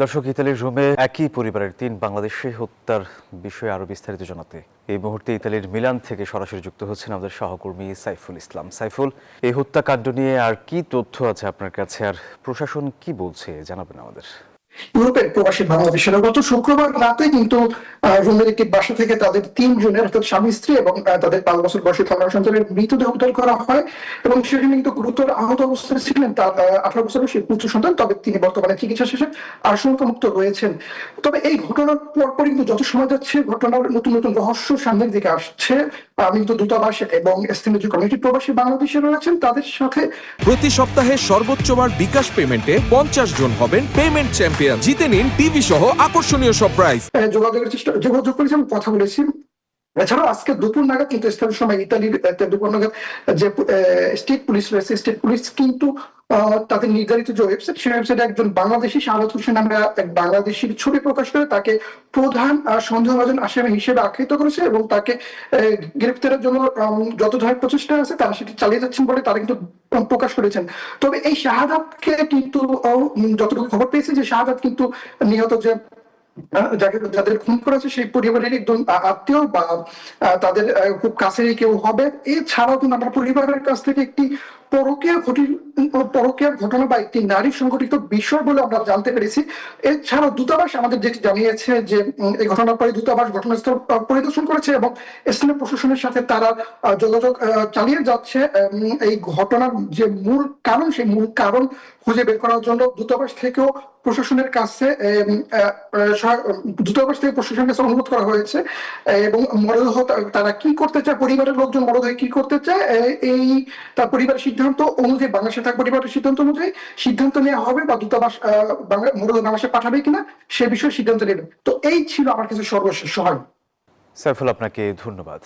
দর্শক, ইতালির রোমে একই পরিবারের ৩ বাংলাদেশি হত্যার বিষয়ে আরো বিস্তারিত জানাতে এই মুহূর্তে ইতালির মিলান থেকে সরাসরি যুক্ত হচ্ছেন আমাদের সহকর্মী সাইফুল ইসলাম। সাইফুল, এই হত্যাকাণ্ড নিয়ে আর কি তথ্য আছে আপনার কাছে, আর প্রশাসন কি বলছে জানাবেন আমাদের। ইউরোপের প্রবাসী বাংলাদেশেরা গত শুক্রবার রাতে কিন্তু রোমের একটি বাসা থেকে তাদের ৩ জনের অর্থাৎ স্বামী স্ত্রী এবং তাদের ৫ বছর বয়সী কন্যা সন্তানের মৃতদেহ উদ্ধার করা হয় এবং সেখানে কিন্তু গুরুতর আহত অবস্থায় ছিলেন তার ১৮ বছরের সেই পুত্র সন্তান। তবে তিনি বর্তমানে চিকিৎসা শেষে আশঙ্কামুক্ত রয়েছেন। তবে এই ঘটনার পরপরই কিন্তু যত সময় যাচ্ছে ঘটনার নতুন নতুন রহস্য সামনের দিকে আসছে। কিন্তু দূতাবাস এবং স্থানীয় যে কমিউনিটি প্রবাসী বাংলাদেশে রয়েছেন তাদের সাথে প্রতি সপ্তাহে সর্বোচ্চবার বিকাশ পেমেন্টে ৫০ জন হবেন পেমেন্ট চ্যাম্পিয়ন। জিতে নিন টিভি সহ আকর্ষণীয় সব প্রাইজ। যোগাযোগ করেছি এবং কথা বলেছি। এছাড়াও আজকে দুপুর নাগাদ কিন্তু স্থানীয় সময় ইতালির দুপুর নাগাদ যে স্টেট পুলিশ রয়েছে, স্টেট পুলিশ কিন্তু তাদের নির্ধারিত যে ওয়েবসাইট, সেই ওয়েবসাইটে একজন বাংলাদেশি শাহাদাত হোসেন নামে এক বাংলাদেশির ছবি প্রকাশ করে তাকে প্রধান সন্দেহভাজন আসামি হিসেবে আখ্যায়িত করেছে এবং তাকে গ্রেপ্তারের জন্য যত ধরনের প্রচেষ্টা আছে তারা সেটি চালিয়ে যাচ্ছেন বলে তারা কিন্তু প্রকাশ করেছেন। তবে এই শাহাদাতকে কিন্তু যতটুকু খবর পেয়েছে যে শাহাদাত কিন্তু নিহত যে যাদের খুন করেছে সেই পরিবারের একজন আত্মীয় বা তাদের খুব কাছেরই কেউ হবে। এছাড়াও কিন্তু আমরা পরিবারের কাছ থেকে একটি পরকীয়ার ঘটনা বা একটি নারী সংগঠিত বিষয় বলে আমরা জানতে পেরেছি। এছাড়াও দূতাবাস আমাদের যেটি জানিয়েছে যে এই ঘটনার পরে দূতাবাস ঘটনাস্থল পরিদর্শন করেছে এবং স্থানীয় প্রশাসনের সাথে তারা যোগাযোগ চালিয়ে যাচ্ছে এই ঘটনার যে মূল কারণ, সেই মূল কারণ খুঁজে বের করার জন্য দূতাবাস থেকেও প্রশাসনের কাছে প্রশাসনের কাছে অনুরোধ করা হয়েছে এবং মরদেহ তারা কি করতে চায়, পরিবারের লোকজন মরদেহ কি করতে চায় এই তার পরিবারের সিদ্ধান্ত অনুযায়ী, বাংলাদেশে থাকা পরিবারের সিদ্ধান্ত অনুযায়ী সিদ্ধান্ত নেওয়া হবে বা দূতাবাস মরদেহ বাংলাদেশে পাঠাবে কিনা সে বিষয়ে সিদ্ধান্ত নেবে। তো এই ছিল আমার কাছে সর্বশেষ সহায়। সাইফুল, আপনাকে ধন্যবাদ।